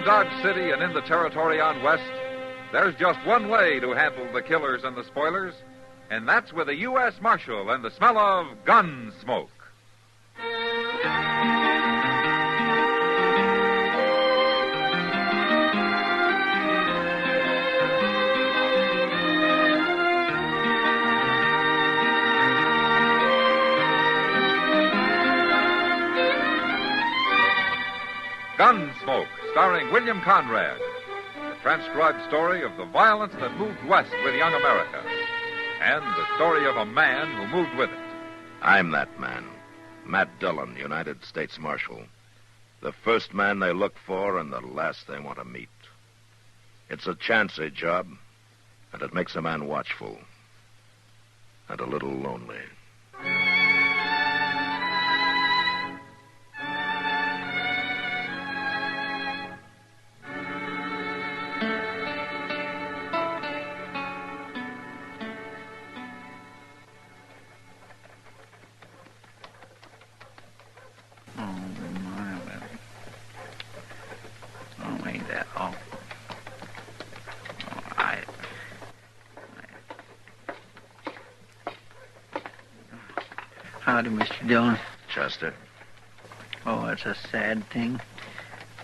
around Dodge City and in the territory on West, there's just one way to handle the killers and the spoilers, and that's with a U.S. Marshal and the smell of Gunsmoke. Gunsmoke, starring William Conrad. The transcribed story of the violence that moved west with young America. And the story of a man who moved with it. I'm that man. Matt Dillon, United States Marshal. The first man they look for and the last they want to meet. It's a chancy job, and it makes a man watchful. And a little lonely. Howdy, Mr. Dillon. Chester. Oh, it's a sad thing.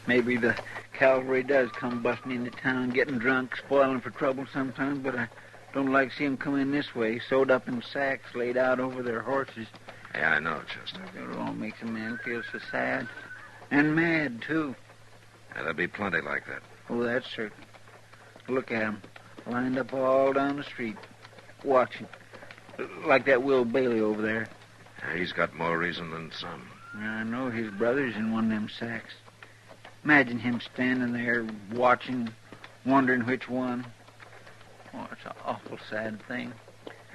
Maybe the cavalry does come busting into town, getting drunk, spoiling for trouble sometimes, but I don't like to see 'em come in this way, sewed up in sacks, laid out over their horses. Yeah, I know, Chester. It all makes a man feel so sad. And mad, too. Yeah, there'll be plenty like that. Oh, that's certain. Look at 'em, lined up all down the street, watching. Like that Will Bailey over there. Yeah, he's got more reason than some. I know his brother's in one of them sacks. Imagine him standing there watching, wondering which one. Oh, it's an awful sad thing.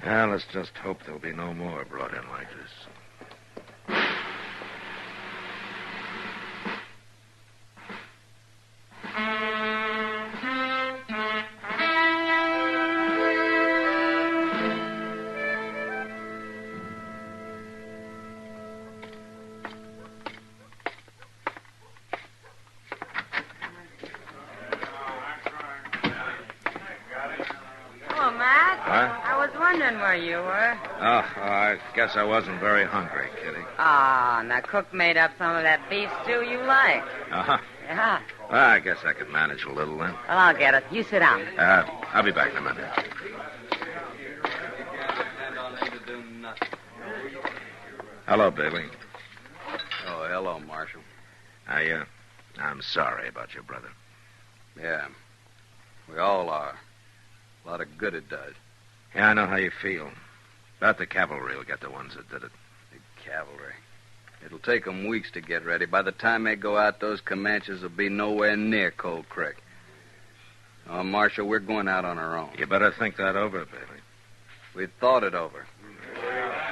Yeah, let's just hope there'll be no more brought in like this. Where you were. I guess I wasn't very hungry, Kitty. Ah, and the cook made up some of that beef stew you like. Uh-huh. Yeah. Well, I guess I could manage a little then. Well, I'll get it. You sit down. I'll be back in a minute. Hello, Bailey. Oh, hello, Marshal. I'm sorry about your brother. Yeah. We all are. A lot of good it does. Yeah, I know how you feel. But the cavalry will get the ones that did it. The cavalry. It'll take them weeks to get ready. By the time they go out, those Comanches will be nowhere near Cold Creek. Oh, Marshal, we're going out on our own. You better think that over, Bailey. We thought it over.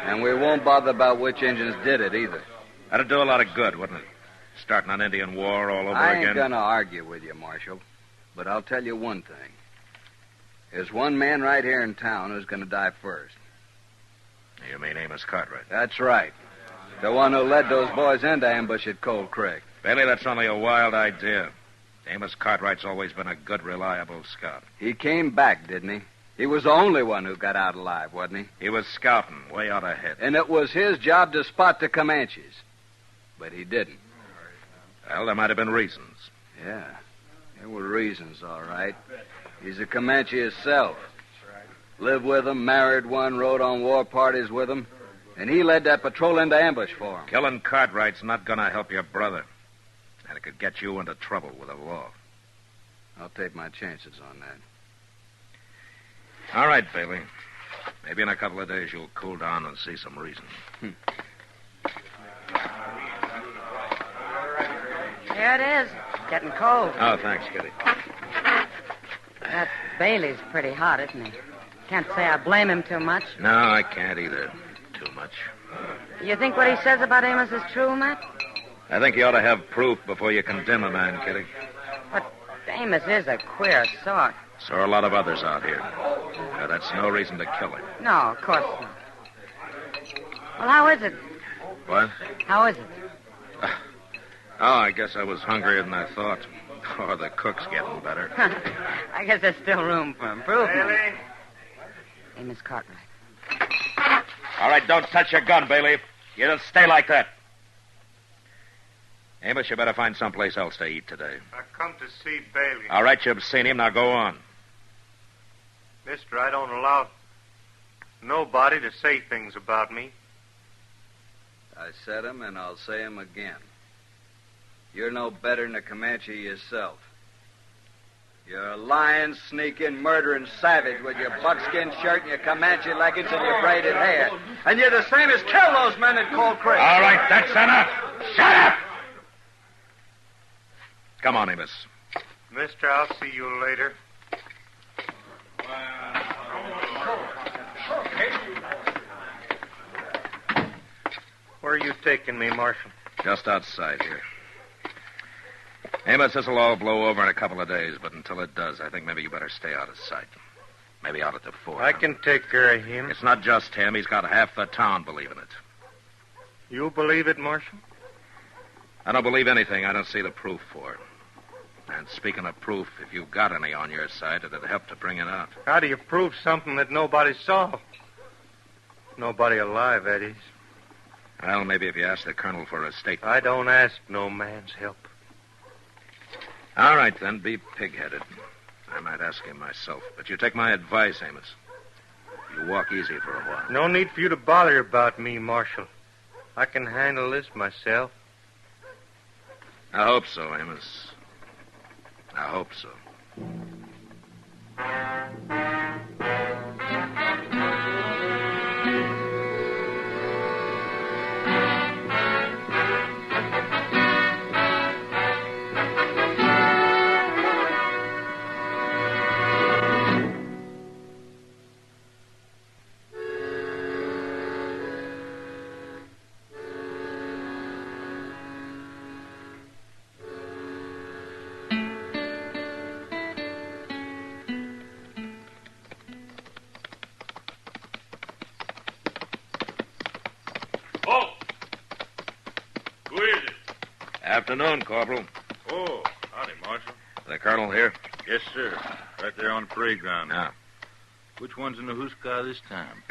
And we won't bother about which Indians did it, either. That'd do a lot of good, wouldn't it? Starting an Indian war all over again. I ain't gonna argue with you, Marshal. But I'll tell you one thing. There's one man right here in town who's going to die first. You mean Amos Cartwright? That's right. The one who led those boys into ambush at Cold Creek. Bailey, that's only a wild idea. Amos Cartwright's always been a good, reliable scout. He came back, didn't he? He was the only one who got out alive, wasn't he? He was scouting way out ahead. And it was his job to spot the Comanches. But he didn't. Well, there might have been reasons. Yeah, there were reasons, all right. He's a Comanche himself. Lived with them, married one, rode on war parties with them. And he led that patrol into ambush for him. Killing Cartwright's not going to help your brother. And it could get you into trouble with the law. I'll take my chances on that. All right, Bailey. Maybe in a couple of days you'll cool down and see some reason. Here it is. Getting cold. Oh, thanks, Kitty. That Bailey's pretty hot, isn't he? Can't say I blame him too much. No, I can't either. Too much. You think what he says about Amos is true, Matt? I think you ought to have proof before you condemn a man, Kitty. But Amos is a queer sort. So are a lot of others out here. Now, that's no reason to kill him. No, of course not. Well, how is it? What? How is it? Oh, I guess I was hungrier than I thought. Oh, the cook's getting better. I guess there's still room for improvement. Bailey? Hey, Miss Cartwright. All right, don't touch your gun, Bailey. You just stay like that. Amos, you better find someplace else to eat today. I come to see Bailey. All right, you've seen him. Now go on. Mister, I don't allow nobody to say things about me. I said 'em, and I'll say 'em again. You're no better than a Comanche yourself. You're a lying, sneaking, murdering savage with your buckskin shirt and your Comanche leggings and your braided hair. And you're the same as kill those men in Cold Creek. All right, that's enough. Shut up! Come on, Amos. Mister, I'll see you later. Where are you taking me, Marshal? Just outside here. Amos, this'll all blow over in a couple of days, but until it does, I think maybe you better stay out of sight. Maybe out at the fort. I can take care of him. It's not just him. He's got half the town believing it. You believe it, Marshal? I don't believe anything I don't see the proof for. And speaking of proof, if you've got any on your side, it'd help to bring it out. How do you prove something that nobody saw? Nobody alive, that is. Well, maybe if you ask the colonel for a statement. I don't ask no man's help. All right, then, be pig-headed. I might ask him myself. But you take my advice, Amos. You walk easy for a while. No need for you to bother about me, Marshal. I can handle this myself. I hope so, Amos. I hope so. Afternoon, Corporal. Oh, howdy, Marshal. The colonel here? Yes, sir. Right there on the parade ground. Yeah. Which one's in the hoosecar this time?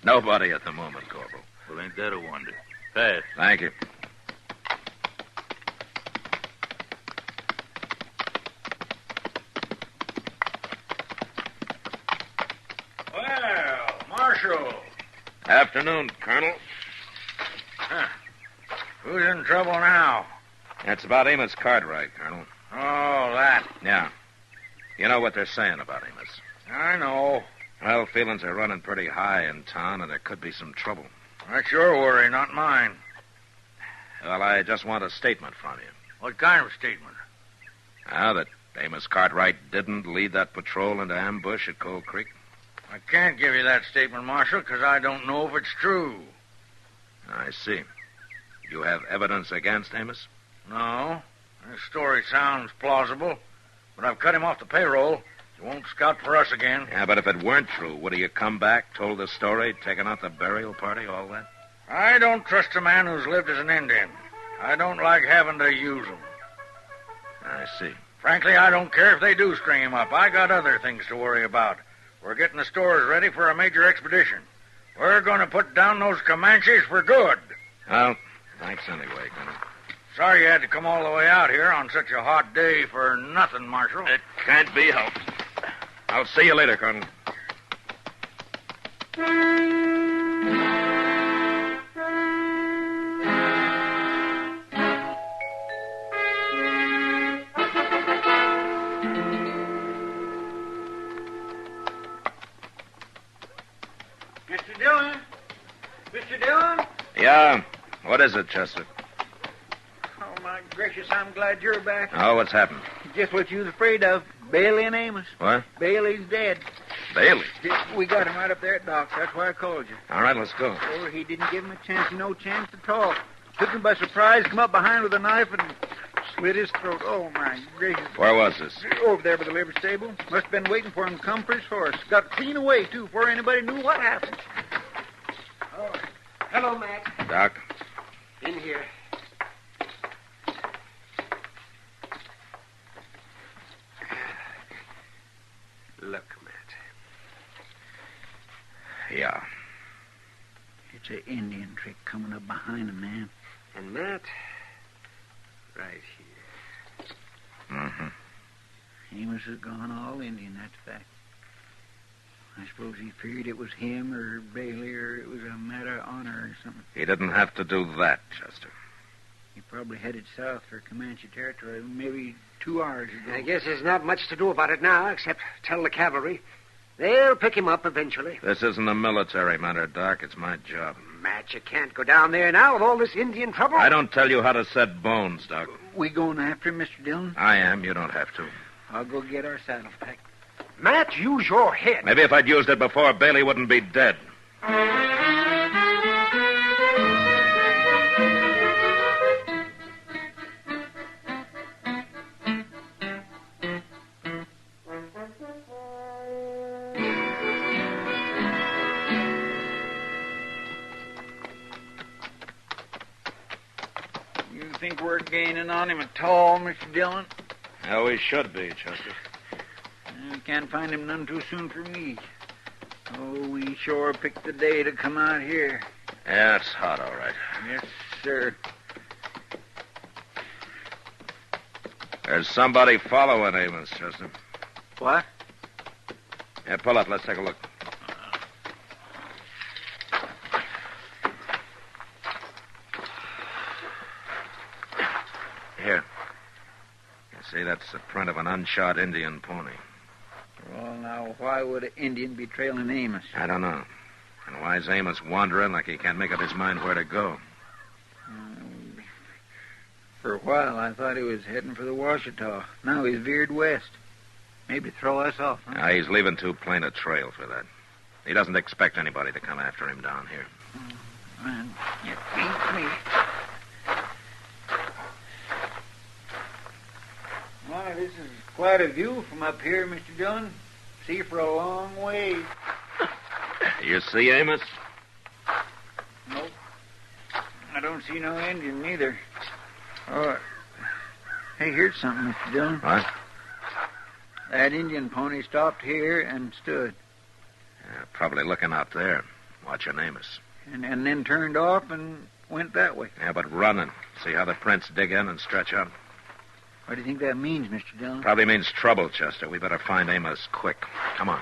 Nobody at the moment, Corporal. Well, ain't that a wonder? Pass. Thank you. Well, Marshal. Afternoon, Colonel. Huh. Who's in trouble now? That's about Amos Cartwright, Colonel. Oh, that. Yeah. You know what they're saying about Amos. I know. Well, feelings are running pretty high in town, and there could be some trouble. That's your worry, not mine. Well, I just want a statement from you. What kind of statement? That Amos Cartwright didn't lead that patrol into ambush at Cold Creek. I can't give you that statement, Marshal, because I don't know if it's true. I see. You have evidence against Amos? No. His story sounds plausible, but I've cut him off the payroll. He won't scout for us again. Yeah, but if it weren't true, would he have come back, told the story, taken out the burial party, all that? I don't trust a man who's lived as an Indian. I don't like having to use him. I see. Frankly, I don't care if they do string him up. I got other things to worry about. We're getting the stores ready for a major expedition. We're going to put down those Comanches for good. Well, thanks anyway, Colonel. Sorry you had to come all the way out here on such a hot day for nothing, Marshal. It can't be helped. I'll see you later, Colonel. Mr. Dillon? Mr. Dillon? Yeah? What is it, Chester? Oh, my gracious, I'm glad you're back. Oh, what's happened? Just what you was afraid of. Bailey and Amos. What? Bailey's dead. Bailey? We got him right up there at Doc's. That's why I called you. All right, let's go. Oh, he didn't give him a chance, no chance to talk. Took him by surprise, come up behind with a knife and slit his throat. Oh, my gracious. Where was this? Over there by the livery stable. Must have been waiting for him to come for his horse. Got clean away, too, before anybody knew what happened. Oh, hello, Mac. Doc? In here. Look, Matt. Yeah. It's an Indian trick coming up behind him, man. And Matt, right here. Mm-hmm. Amos has gone all Indian, that's a fact. I suppose he figured it was him or Bailey or it was a matter of honor or something. He didn't have to do that, Chester. He probably headed south for Comanche territory maybe 2 hours ago. I guess there's not much to do about it now, except tell the cavalry. They'll pick him up eventually. This isn't a military matter, Doc. It's my job. Matt, you can't go down there now with all this Indian trouble. I don't tell you how to set bones, Doc. We going after him, Mr. Dillon? I am. You don't have to. I'll go get our saddle pack. Matt, use your head. Maybe if I'd used it before, Bailey wouldn't be dead. You think we're gaining on him at all, Mr. Dillon? Yeah, we should be, Chester. I can't find him none too soon for me. Oh, we sure picked the day to come out here. Yeah, it's hot, all right. Yes, sir. There's somebody following Amos, Chester. What? Yeah, pull up. Let's take a look. Here. You see, that's the print of an unshod Indian pony. Well, now, why would an Indian be trailing Amos? I don't know. And why is Amos wandering like he can't make up his mind where to go? For a while, I thought he was heading for the Washita. Now he's veered west. Maybe throw us off, huh? He's leaving too plain a trail for that. He doesn't expect anybody to come after him down here. Man, you beat me. Why, this is quite a view from up here, Mr. Dillon. See for a long way. You see Amos? Nope. I don't see no Indian neither. Oh, hey, here's something, Mr. Dillon. What? That Indian pony stopped here and stood. Yeah, probably looking out there, watching Amos. And then turned off and went that way. Yeah, but running. See how the prints dig in and stretch out? What do you think that means, Mr. Dillon? Probably means trouble, Chester. We better find Amos quick. Come on.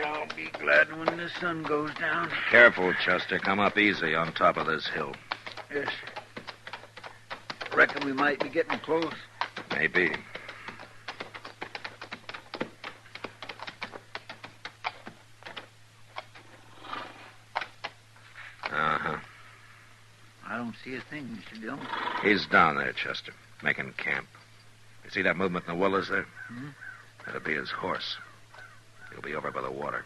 I'll be glad when the sun goes down. Careful, Chester. Come up easy on top of this hill. Yes. Reckon we might be getting close. Maybe. Uh-huh. I don't see a thing, Mr. Dillon. He's down there, Chester, making camp. You see that movement in the willows there? Hmm? That'll be his horse. He'll be over by the water.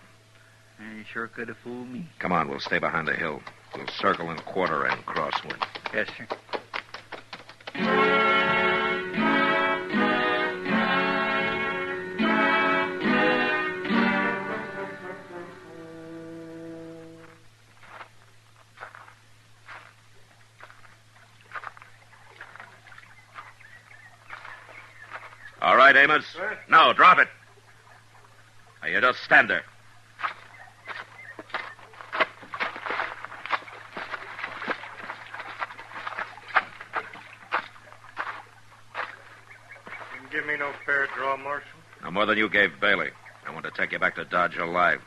And he sure could have fooled me. Come on, we'll stay behind the hill. We'll circle and quarter and crosswind. Yes, sir. All right, Amos. Sir? No, drop it. Now, you just stand there. Didn't give me no fair draw, Marshal. No more than you gave Bailey. I want to take you back to Dodge alive.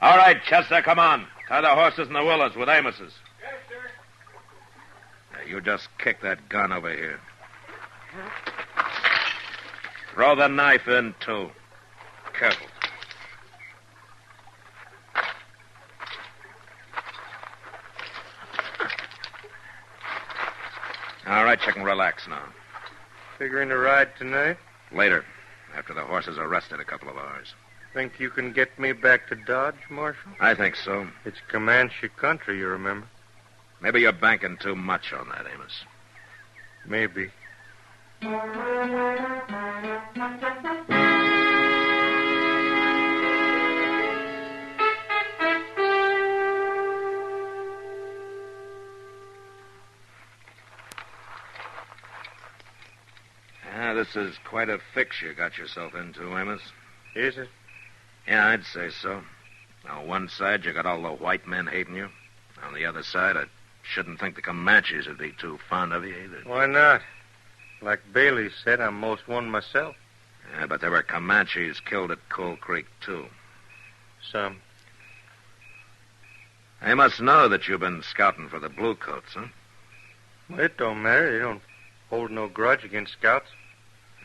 All right, Chester, come on. Tie the horses in the willows with Amos's. Yes, sir. Now, you just kick that gun over here. Throw the knife in, too. Careful. All right, you can relax now. Figuring to ride tonight? Later, after the horses are rested a couple of hours. Think you can get me back to Dodge, Marshal? I think so. It's Comanche country, you remember. Maybe you're banking too much on that, Amos. Maybe. This is quite a fix you got yourself into, Amos. Is it? Yeah, I'd say so. On one side, you got all the white men hating you. On the other side, I shouldn't think the Comanches would be too fond of you either. Why not? Like Bailey said, I'm most one myself. Yeah, but there were Comanches killed at Coal Creek, too. Some. They must know that you've been scouting for the Bluecoats, huh? Well, it don't matter. They don't hold no grudge against scouts.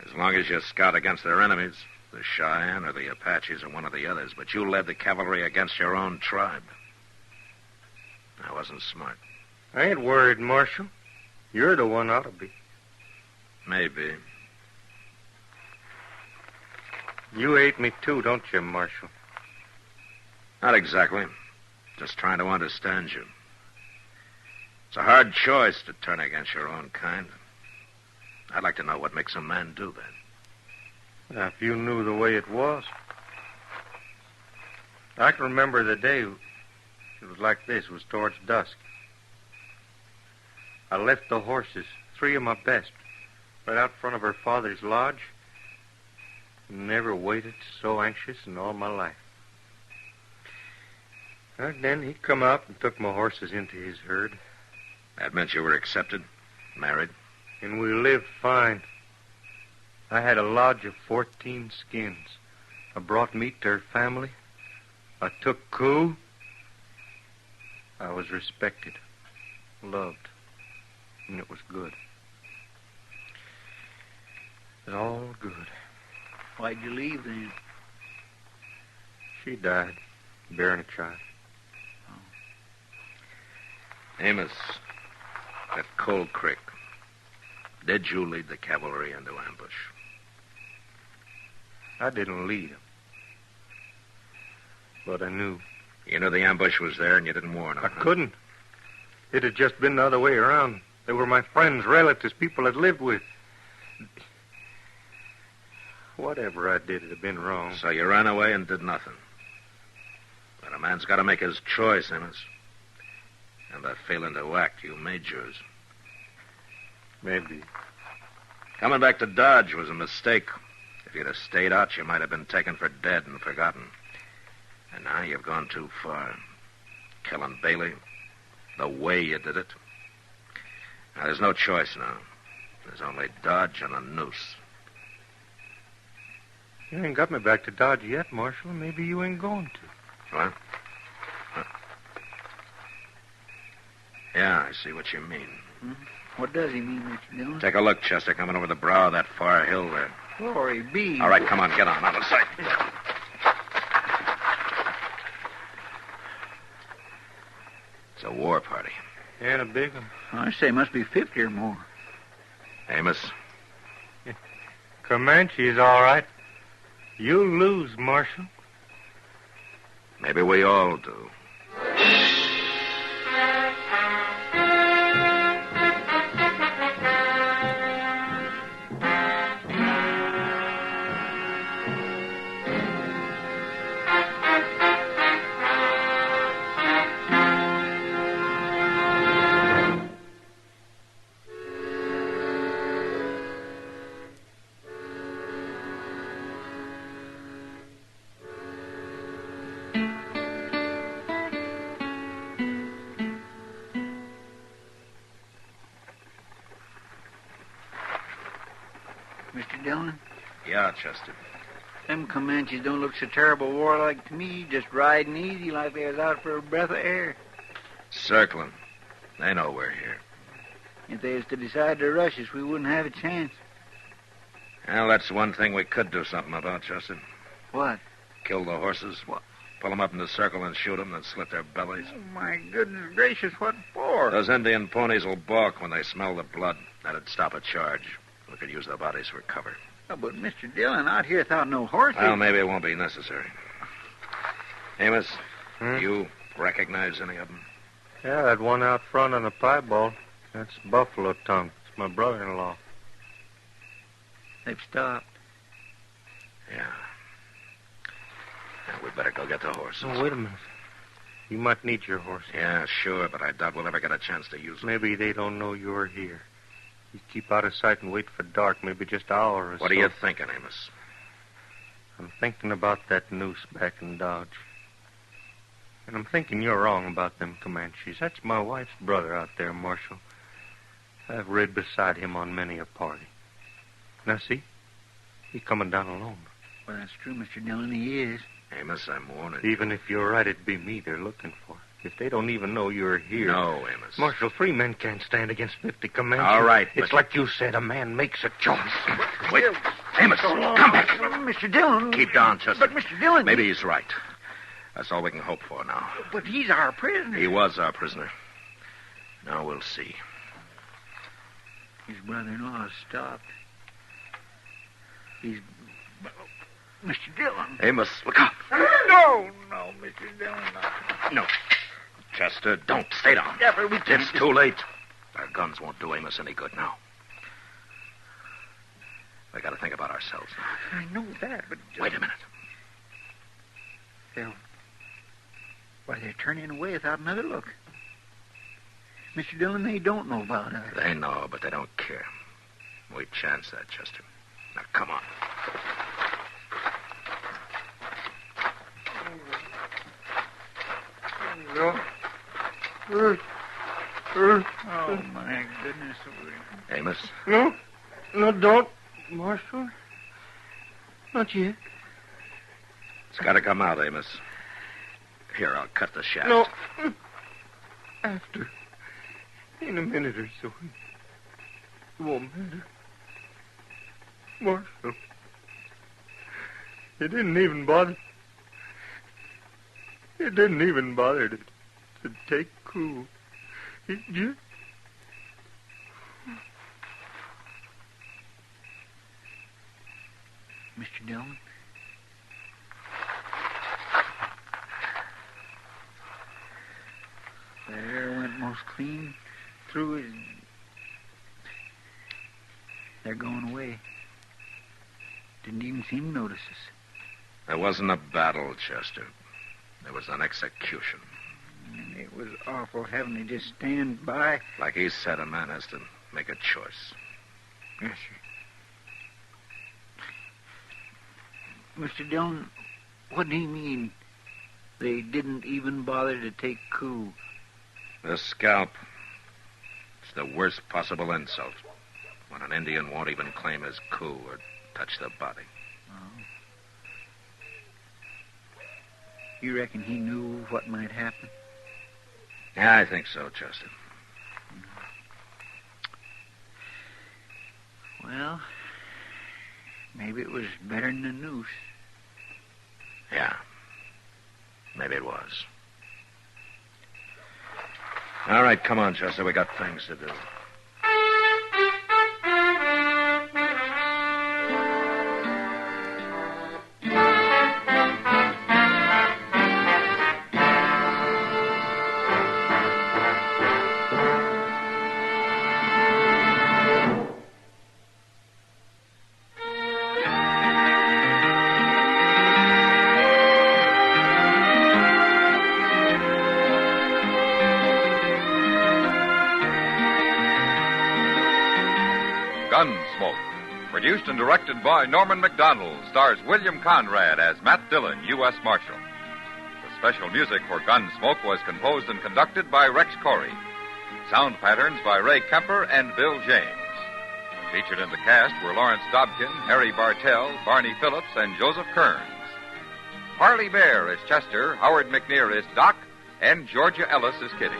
As long as you scout against their enemies, the Cheyenne or the Apaches or one of the others, but you led the cavalry against your own tribe. That wasn't smart. I ain't worried, Marshal. You're the one ought to be. Maybe. You hate me too, don't you, Marshal? Not exactly. Just trying to understand you. It's a hard choice to turn against your own kind. I'd like to know what makes a man do that. Now, if you knew the way it was. I can remember the day it was like this. It was towards dusk. I left the horses, 3 of my best, right out front of her father's lodge. Never waited so anxious in all my life. And then he come out and took my horses into his herd. That meant you were accepted, married. And we lived fine. I had a lodge of 14 skins. I brought meat to her family. I took coup. I was respected, loved, and it was good. It was all good. Why'd you leave then? She died, bearing a child. Amos, at Coal Creek, did you lead the cavalry into ambush? I didn't lead them. But I knew. You knew the ambush was there and you didn't warn them. I couldn't. It had just been the other way around. They were my friends, relatives, people I'd lived with. Whatever I did, it had been wrong. So you ran away and did nothing. But a man's got to make his choice, Amos. And by failing to act, you made yours. Maybe. Coming back to Dodge was a mistake. If you'd have stayed out, you might have been taken for dead and forgotten. And now you've gone too far. Killing Bailey, the way you did it. Now, there's no choice now. There's only Dodge and a noose. You ain't got me back to Dodge yet, Marshal. Maybe you ain't going to. What? Yeah, I see what you mean. Hmm? What does he mean, Mr. Dillon? Take a look, Chester, coming over the brow of that far hill there. Glory be. All right, come on, get on. Out of sight. It's a war party. And a big one. I say must be 50 or more. Amos? Comanche's all right. You'll lose, Marshal. Maybe we all do. Mr. Dillon? Yeah, Chester. Them Comanches don't look so terrible warlike to me, just riding easy like they was out for a breath of air. Circling. They know we're here. If they was to decide to rush us, we wouldn't have a chance. Well, that's one thing we could do something about, Chester. What? Kill the horses. What? Pull them up in the circle and shoot them, then slit their bellies. Oh, my goodness gracious, what for? Those Indian ponies will balk when they smell the blood. That'd stop a charge. We could use the bodies for cover. Oh, but Mr. Dillon, out here without no horses. Well, maybe it won't be necessary. Amos, you recognize any of them? Yeah, that one out front on the piebald. That's Buffalo Tongue. It's my brother-in-law. They've stopped. Yeah. Now, we'd better go get the horses. Oh, wait a minute. You might need your horse. Yeah, sure, but I doubt we'll ever get a chance to use them. Maybe they don't know you're here. You keep out of sight and wait for dark, maybe just an hour or so. What are you thinking, Amos? I'm thinking about that noose back in Dodge. And I'm thinking you're wrong about them Comanches. That's my wife's brother out there, Marshal. I've rid beside him on many a party. Now, see? He's coming down alone. Well, that's true, Mr. Dillon. He is. Amos, I'm warning you. Even if you're right, it'd be me they're looking for. If they don't even know you're here. No, Amos. Marshal, 3 men can't stand against 50 Comanches. All right, It's but... like you said, a man makes a choice. Wait. Amos, come back. Mr. Dillon. Keep down, Chester. But, Mr. Dillon... Maybe he's right. That's all we can hope for now. But he's our prisoner. He was our prisoner. Now we'll see. His brother-in-law has stopped. He's... Mr. Dillon. Amos, look out. No, Mr. Dillon. No. Chester, don't. Stay down. Yeah, but we can't... It's too late. Our guns won't do Amos any good now. We got to think about ourselves now. I know that, but... Wait a minute. They're turning away without another look. Mr. Dillon, they don't know about us. They know, but they don't care. We chance that, Chester. Now, come on. Oh, my goodness. Amos? No, don't, Marshal. Not yet. It's got to come out, Amos. Here, I'll cut the shaft. No. After. In a minute or so. It won't matter. Marshal. It didn't even bother. It didn't even bother to take cool. It just... Mr. Dillon? The air went most clean through his... They're going away. Didn't even seem to notice us. There wasn't a battle, Chester. There was an execution. And it was awful having to just stand by. Like he said, a man has to make a choice. Yes, sir. Mr. Dillon, what do you mean they didn't even bother to take coup? The scalp. It's the worst possible insult. When an Indian won't even claim his coup or touch the body. Oh. You reckon he knew what might happen? Yeah, I think so, Chester. Well, maybe it was better than a noose. Yeah. Maybe it was. All right, come on, Chester. We got things to do. Gunsmoke, produced and directed by Norman McDonald, stars William Conrad as Matt Dillon, U.S. Marshal. The special music for Gunsmoke was composed and conducted by Rex Corey. Sound patterns by Ray Kemper and Bill James. Featured in the cast were Lawrence Dobkin, Harry Bartell, Barney Phillips, and Joseph Kearns. Harley Bear is Chester, Howard McNear is Doc, and Georgia Ellis is Kitty.